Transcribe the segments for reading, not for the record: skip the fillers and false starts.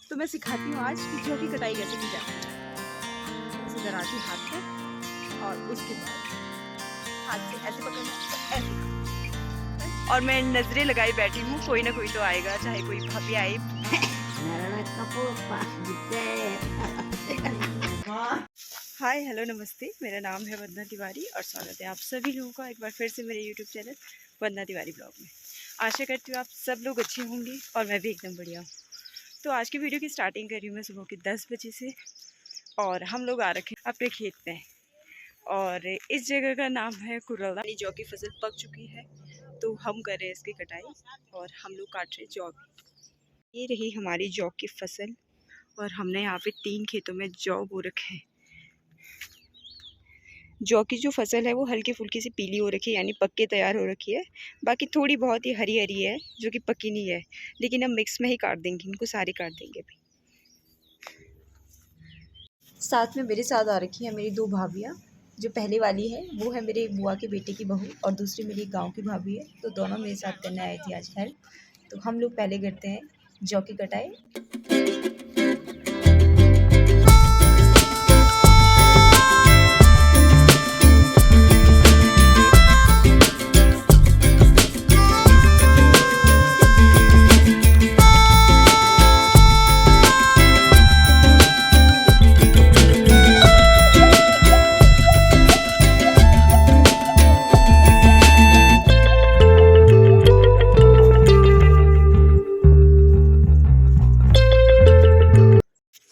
तो मैं सिखाती हूँ आज कि जौ की कटाई कैसे की जाती है। ऐसे दराती हाथ पे और उसके बाद हाथ से ऐसे पकड़ना, ऐसे। और मैं नजरें लगाई बैठी हूँ, कोई ना कोई तो आएगा, चाहे कोई भाभी आए। हाय हेलो नमस्ते, मेरा नाम है वंदना तिवारी और स्वागत है आप सभी लोगों का एक बार फिर से मेरे यूट्यूब चैनल वंदना तिवारी ब्लॉग में। आशा करती हूँ आप सब लोग अच्छे होंगे और मैं भी एकदम बढ़िया हूँ। तो आज की वीडियो की स्टार्टिंग कर रही हूँ मैं सुबह के 10 बजे से और हम लोग आ रखे हैं अपने खेत में और इस जगह का नाम है कुरला। जौ की फसल पक चुकी है तो हम कर रहे हैं इसकी कटाई और हम लोग काट रहे हैं जौ। ये रही हमारी जौ की फसल और हमने यहाँ पे 3 खेतों में जौ बो रखे हैं। जौ की जो फसल है वो हल्की फुल्की सी पीली हो रखी है, यानी पक के तैयार हो रखी है। बाकी थोड़ी बहुत ही हरी हरी है जो कि पकी नहीं है, लेकिन हम मिक्स में ही काट देंगे, इनको सारी काट देंगे अभी। साथ में मेरे साथ आ रखी है मेरी 2 भाभियाँ। जो पहले वाली है वो है मेरे बुआ के बेटे की बहू और दूसरी मेरी गाँव की भाभी है। तो दोनों मेरे साथ करने आई थी आज हेल्प। तो हम लोग पहले करते हैं जौ की कटाई।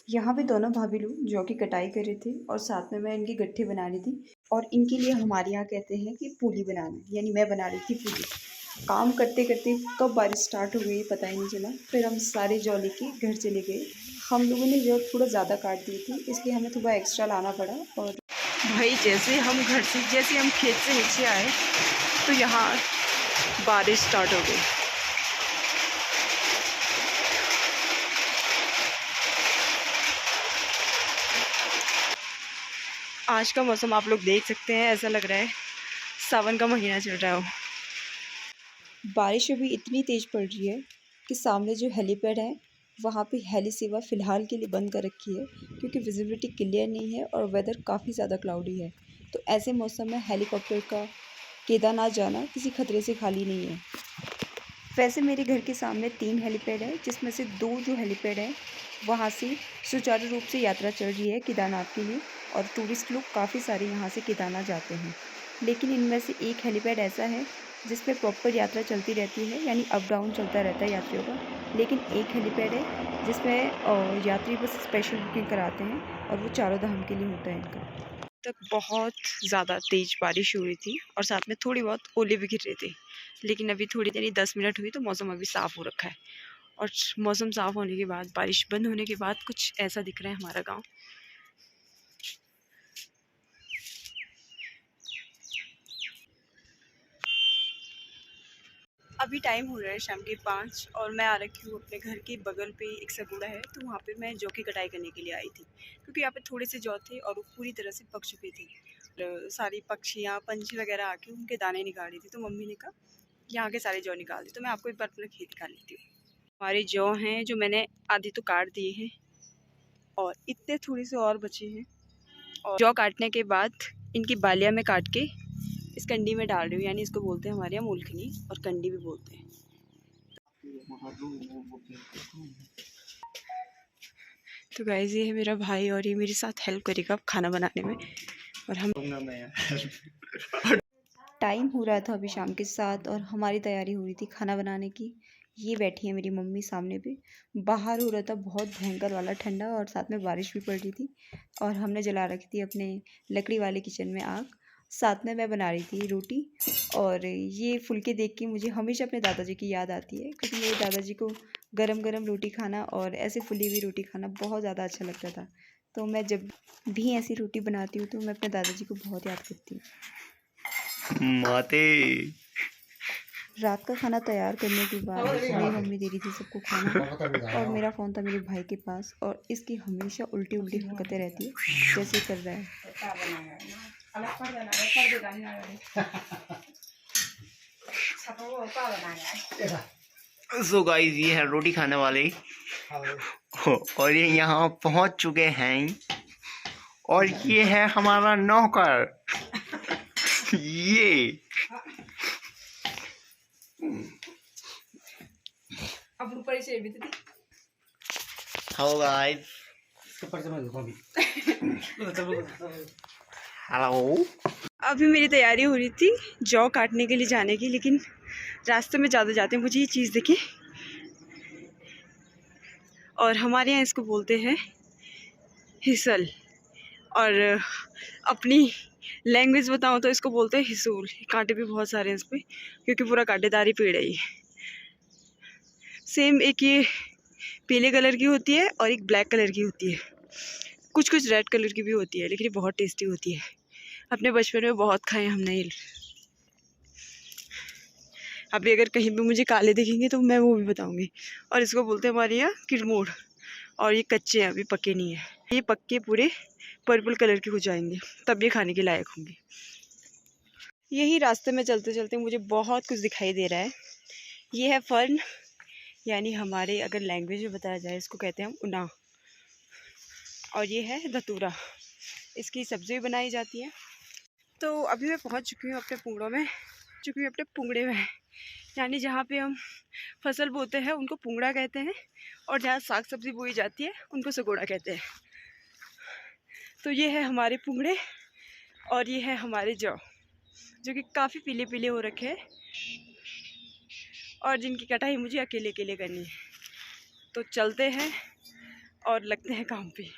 यहाँ पे दोनों भाभी लोग जौ की कटाई कर रहे थे और साथ में मैं इनकी गट्ठी बना रही थी। और इनके लिए हमारे यहाँ कहते हैं कि पूली बनाना, यानी मैं बना रही थी पूली। काम करते करते कब बारिश स्टार्ट हो गई पता ही नहीं चला। फिर हम सारे जौ लेके घर चले गए। हम लोगों ने जौ थोड़ा ज़्यादा काट दी थी, इसलिए हमें थोड़ा एक्स्ट्रा लाना पड़ा। और भाई जैसे हम खेत से नीचे आए तो यहाँ बारिश स्टार्ट हो गई। आज का मौसम आप लोग देख सकते हैं, ऐसा लग रहा है सावन का महीना चल रहा हो। बारिश अभी इतनी तेज़ पड़ रही है कि सामने जो हेलीपैड है वहाँ पे हेली सेवा फ़िलहाल के लिए बंद कर रखी है, क्योंकि विजिबिलिटी क्लियर नहीं है और वेदर काफ़ी ज़्यादा क्लाउडी है। तो ऐसे मौसम में हेलीकॉप्टर का केदारनाथ जाना किसी खतरे से खाली नहीं है। वैसे मेरे घर के सामने 3 हेलीपैड है, जिसमें से 2 जो हेलीपैड हैं वहाँ से सुचारू रूप से यात्रा चल रही है केदारनाथ के लिए और टूरिस्ट लोग काफ़ी सारे यहाँ से केदारनाथ जाते हैं। लेकिन इनमें से एक हेलीपैड ऐसा है जिसमें प्रॉपर यात्रा चलती रहती है, यानी अप डाउन चलता रहता है यात्रियों का। लेकिन एक हेलीपैड है जिसमें यात्री बस स्पेशल बुकिंग कराते हैं और वो चारों धाम के लिए होता है इनका। तक बहुत ज़्यादा तेज़ बारिश हो रही थी और साथ में थोड़ी बहुत ओले भी गिर रहे थे, लेकिन अभी थोड़ी देर 10 मिनट हुई तो मौसम अभी साफ़ हो रखा है। और मौसम साफ़ होने के बाद, बारिश बंद होने के बाद कुछ ऐसा दिख रहा है हमारा गांव। अभी टाइम हो रहा है शाम के 5 और मैं आ रखी हूँ अपने घर के बगल पे एक सगुड़ा है, तो वहाँ पे मैं जौ की कटाई करने के लिए आई थी, क्योंकि यहाँ पे थोड़े से जौ थे और वो पूरी तरह से पक चुके थे। सारी पक्षियाँ पंछी वगैरह आके उनके दाने निकाल रही थी, तो मम्मी ने कहा यहाँ के सारे जौ निकाल दी। तो मैं आपको एक बार अपना खेत दिखा लेती हूँ। हमारे जौ हैं जो मैंने आधी तो काट दिए हैं और इतने थोड़ी से और बचे हैं। और जौ काटने के बाद इनकी बालियाँ में काट के इस कंडी में डाल रही हूँ, यानी इसको बोलते हैं हमारे यहाँ मूलखनी और कंडी भी बोलते हैं। तो गाइस ये है मेरा भाई और ये मेरे साथ हेल्प करेगा अब खाना बनाने में। और हम टाइम हो रहा था अभी शाम के 7 और हमारी तैयारी हो रही थी खाना बनाने की। ये बैठी है मेरी मम्मी सामने पे। बाहर हो रहा था बहुत भयंकर वाला ठंडा और साथ में बारिश भी पड़ रही थी और हमने जला रखी थी अपने लकड़ी वाले किचन में आग। साथ में मैं बना रही थी रोटी। और ये फुलके देख के मुझे हमेशा अपने दादाजी की याद आती है, क्योंकि मेरे दादाजी को गरम गरम रोटी खाना और ऐसे फुली हुई रोटी खाना बहुत ज़्यादा अच्छा लगता था। तो मैं जब भी ऐसी रोटी बनाती हूँ तो मैं अपने दादाजी को बहुत याद करती हूँ। माते रात का खाना तैयार करने के बाद मेरी मम्मी दे रही थी सबको खाना और मेरा फ़ोन था मेरे भाई के पास और इसकी हमेशा उल्टी उल्टी हरकतें रहती है जैसे कर रहा है। सो गाइस ये है रोटी खाने वाले और ये यहाँ पहुंच चुके हैं और ये है हमारा नौकर ये अब ऊपर से भी थी। Hello guys hello. अभी मेरी तैयारी हो रही थी जौ काटने के लिए जाने की, लेकिन रास्ते में ज़्यादा जाते मुझे ये चीज़ दिखी और हमारे यहाँ इसको बोलते हैं हिसल और अपनी लैंग्वेज बताऊँ तो इसको बोलते हैं हिसूल। कांटे भी बहुत सारे हैं इस पर क्योंकि पूरा कांटेदार ही पेड़ है ये। सेम एक ये पीले कलर की होती है और एक ब्लैक कलर की होती है, कुछ कुछ रेड कलर की भी होती है, लेकिन ये बहुत टेस्टी होती है। अपने बचपन में बहुत खाए हमने ये। अभी अगर कहीं भी मुझे काले दिखेंगे तो मैं वो भी बताऊंगी। और इसको बोलते हैं हमारे यहाँ किरमोड़ और ये कच्चे हैं, अभी पके नहीं है। ये पक्के पूरे पर्पल कलर के हो जाएंगे तब ये खाने के लायक होंगे। यही रास्ते में चलते चलते मुझे बहुत कुछ दिखाई दे रहा है। ये है फर्न, यानी हमारे अगर लैंग्वेज में बताया जाए इसको कहते हैं हम उना। और ये है धतूरा, इसकी सब्ज़ी बनाई जाती है। तो अभी मैं पहुंच चुकी हूँ अपने पुंगड़े में, यानी जहाँ पे हम फसल बोते हैं उनको पुंगड़ा कहते हैं और जहाँ साग सब्ज़ी बोई जाती है उनको सगोड़ा कहते हैं। तो ये है हमारे पुंगड़े और ये है हमारे जौ, जो कि काफ़ी पीले पीले हो रखे हैं और जिनकी कटाई मुझे अकेले अकेले करनी है। तो चलते हैं और लगते हैं काम पे।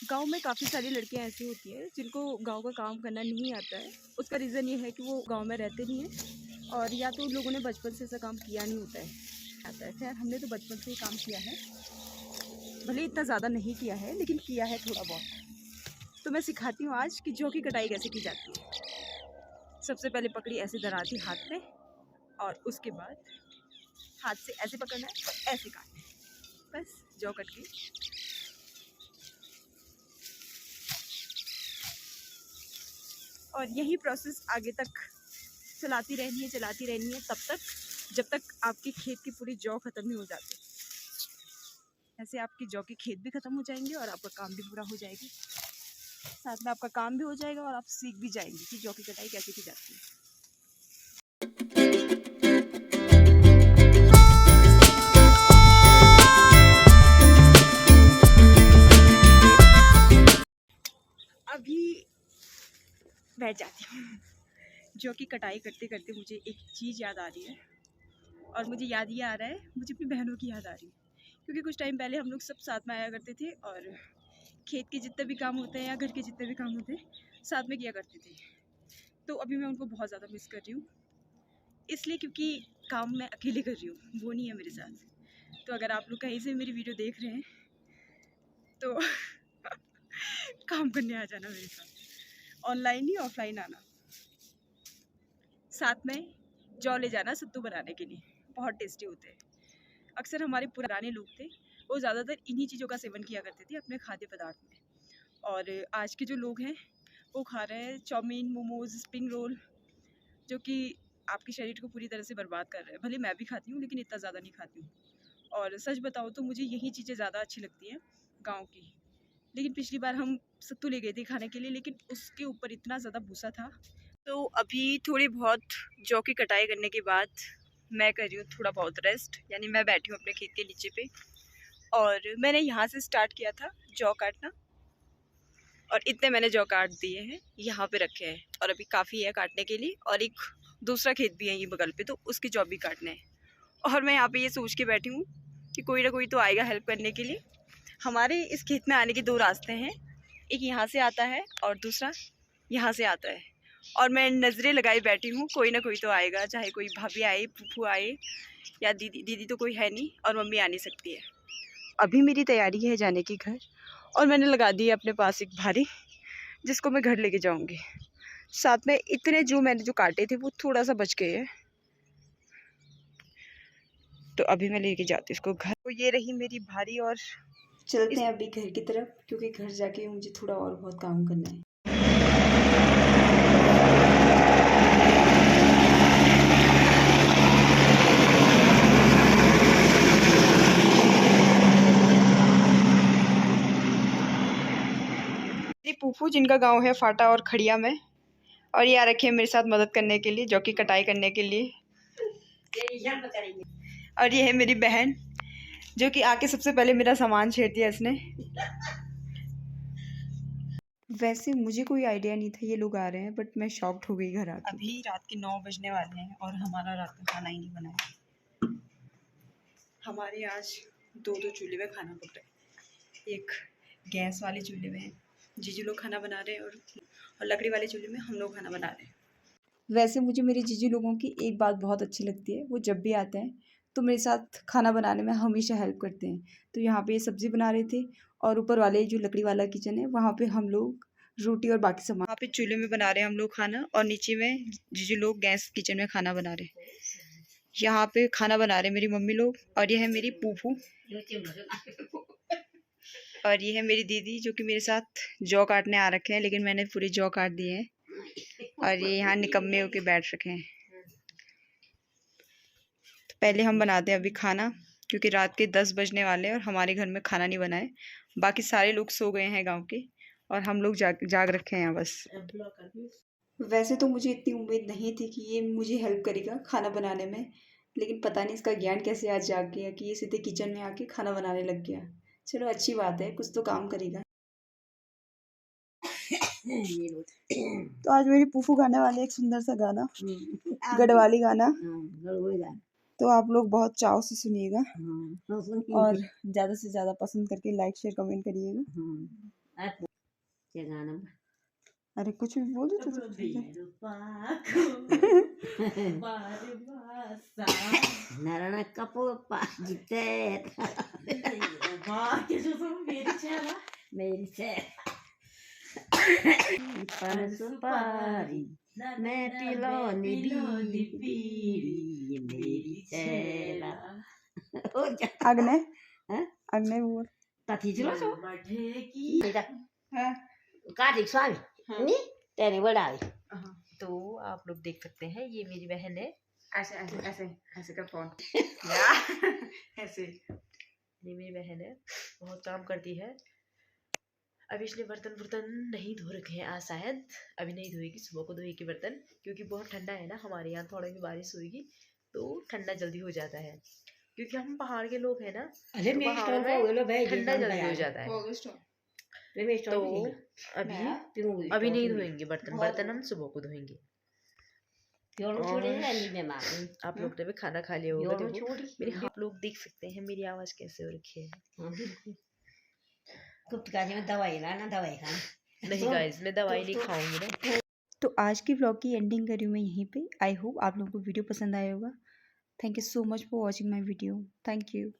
गांव में काफ़ी सारी लड़कियां ऐसी होती हैं जिनको गांव का काम करना नहीं आता है। उसका रीज़न ये है कि वो गांव में रहते नहीं हैं और या तो उन लोगों ने बचपन से ऐसा काम किया नहीं होता है। खैर हमने तो बचपन से ही काम किया है, भले इतना ज़्यादा नहीं किया है लेकिन किया है थोड़ा बहुत। तो मैं सिखाती हूँ आज कि जौ की कटाई कैसे की जाती है। सबसे पहले पकड़ी ऐसे दराती हाथ में और उसके बाद हाथ से ऐसे पकड़ना है और ऐसे काटना है, बस जौ कट गई। और यही प्रोसेस आगे तक चलाती रहनी है तब तक जब तक आपके खेत की पूरी जौ ख़त्म नहीं हो जाती। ऐसे आपकी जौ के खेत भी ख़त्म हो जाएंगे और आपका काम भी पूरा हो जाएगी। साथ में आपका काम भी हो जाएगा और आप सीख भी जाएंगे कि जौ की कटाई कैसे की जाती है। अभी बैठ जाती हूँ। जौ की कटाई करते करते मुझे एक चीज़ याद आ रही है और मुझे याद ये आ रहा है, मुझे अपनी बहनों की याद आ रही है। क्योंकि कुछ टाइम पहले हम लोग सब साथ में आया करते थे और खेत के जितने भी काम होते हैं या घर के जितने भी काम होते हैं साथ में किया करते थे। तो अभी मैं उनको बहुत ज़्यादा मिस कर रही हूँ, इसलिए क्योंकि काम मैं अकेले कर रही हूँ, वो नहीं है मेरे साथ। तो अगर आप लोग कहीं से मेरी वीडियो देख रहे हैं तो काम करने आ जाना मेरे साथ, ऑनलाइन ही ऑफलाइन आना। साथ में जौ ले जाना सत्तू बनाने के लिए, बहुत टेस्टी होते हैं। अक्सर हमारे पुराने लोग थे वो ज़्यादातर इन्हीं चीज़ों का सेवन किया करते थे अपने खाद्य पदार्थ में। और आज के जो लोग हैं वो खा रहे हैं चाउमीन, मोमोज, स्प्रिंग रोल, जो कि आपके शरीर को पूरी तरह से बर्बाद कर रहे हैं। भले मैं भी खाती हूँ लेकिन इतना ज़्यादा नहीं खाती हूँ। और सच बताओ तो मुझे यही चीज़ें ज़्यादा अच्छी लगती हैं गाँव की। लेकिन पिछली बार हम सत्तू ले गए थे खाने के लिए, लेकिन उसके ऊपर इतना ज़्यादा भूसा था। तो अभी थोड़ी बहुत जौ की कटाई करने के बाद मैं कर रही हूँ थोड़ा बहुत रेस्ट, यानी मैं बैठी हूँ अपने खेत के नीचे पे। और मैंने यहाँ से स्टार्ट किया था जौ काटना और इतने मैंने जौ काट दिए हैं, यहाँ पे रखे हैं और अभी काफ़ी है काटने के लिए। और एक दूसरा खेत भी है ये बगल पे, तो उसके जौ भी काटने हैं। और मैं यहाँ पे ये सोच के बैठी हूँ कि कोई ना कोई तो आएगा हेल्प करने के लिए। हमारे इस खेत में आने के दो रास्ते हैं, एक यहाँ से आता है और दूसरा यहाँ से आता है। और मैं नज़रें लगाई बैठी हूँ, कोई ना कोई तो आएगा, चाहे कोई भाभी आए, फूफू आए या दीदी तो कोई है नहीं और मम्मी आ नहीं सकती है। अभी मेरी तैयारी है जाने की घर और मैंने लगा दी है अपने पास एक भारी, जिसको मैं घर लेके जाऊँगी। साथ में इतने जो मैंने जो काटे थे वो थोड़ा सा बच गए हैं, तो अभी मैं लेके जाती हूँ इसको घर। तो ये रही मेरी भारी और चलते हैं अभी घर की तरफ, क्योंकि घर जाके मुझे थोड़ा और बहुत काम करना है। फूफू जिनका गांव है फाटा और खड़िया में, और ये आ रखे हैं मेरे साथ मदद करने के लिए, जौ की कटाई करने के लिए। और ये है मेरी बहन जो कि आके सबसे पहले मेरा सामान छेड़ दिया इसने। वैसे मुझे कोई आइडिया नहीं था ये लोग आ रहे हैं, बट मैं शॉक्ड हो गई घर आके। अभी रात के 9 बजने वाले हैं और हमारा रात का खाना ही नहीं बना है। हमारे आज दो चूल्हे में खाना पक रहा है। एक गैस वाले चूल्हे में जीजू लोग खाना बना रहे हैं और लकड़ी वाले चूल्हे में हम लोग खाना बना रहे हैं। वैसे मुझे मेरे जीजू लोगों की एक बात बहुत अच्छी लगती है, वो जब भी आते हैं तो मेरे साथ खाना बनाने में हमेशा हेल्प करते हैं। तो यहाँ पे ये सब्ज़ी बना रहे थे और ऊपर वाले जो लकड़ी वाला किचन है वहाँ पे हम लोग रोटी और बाकी सामान, वहाँ पे चूल्हे में बना रहे हैं हम लोग खाना, और नीचे में जीजू लोग गैस किचन में खाना बना रहे हैं। यहाँ पे खाना बना रहे हैं मेरी मम्मी लोग, और ये है मेरी फूफू, और ये है मेरी दीदी जो कि मेरे साथ जौ काटने आ रखे हैं, लेकिन मैंने पूरी जौ काट दी है। और ये यहाँ निकम्मे होके बैठ रखे हैं। तो पहले हम बनाते हैं अभी खाना, क्योंकि रात के 10 बजने वाले हैं और हमारे घर में खाना नहीं बना है। बाकी सारे लोग सो गए हैं गांव के, और हम लोग जाग रखे हैं यहाँ बस। वैसे तो मुझे इतनी उम्मीद नहीं थी कि ये मुझे हेल्प करेगा खाना बनाने में, लेकिन पता नहीं इसका ज्ञान कैसे आज जाग गया कि ये सीधे किचन में आके खाना बनाने लग गया। चलो अच्छी बात है, कुछ तो काम करेगा। तो आज मेरी फूफू गाने वाले एक सुंदर सा गाना, गढ़वाली गाना, तो आप लोग बहुत चाव से सुनिएगा और ज़्यादा से ज़्यादा पसंद करके लाइक शेयर कमेंट करिएगा। अरे कुछ भी बोल दो सुपारी मैं पिलोनी बीड़ी मेरी चेला अग्ने अग्ने बोल ताथी चलो सो कार्तिक स्वामी नी तेरे बड़ाई। तो आप लोग देख सकते हैं ये मेरी बहन है। ऐसे ऐसे ऐसे ऐसे कर फोन ऐसे। ये मेरी बहन है, बहुत काम करती है। अभी इसने बर्तन नहीं धो रखे हैं आज, शायद अभी नहीं धोएगी, सुबह को धोएगी बर्तन, क्योंकि बहुत ठंडा है ना हमारे यहाँ। थोड़ी भी बारिश होगी तो ठंडा जल्दी हो जाता है, क्योंकि हम पहाड़ के लोग हैं ना, तो पहाड़ में ठंडा जल्दी हो जाता है। तो अभी नहीं धोएंगे बर्तन हम सुबह को धोएंगे। आप लोग ने भी खाना खा लिया होगा। देखो मेरे आप लोग देख सकते हैं मेरी आवाज कैसे हो रखी है। दवाई लाना दवाई खाना नहीं गाइस, मैं दवाई नहीं खाऊंगी ना। तो आज की व्लॉग की एंडिंग करी हूँ मैं यहीं पे। आई होप आप लोगों को वीडियो पसंद आया होगा। Thank you so much for watching my video. Thank you.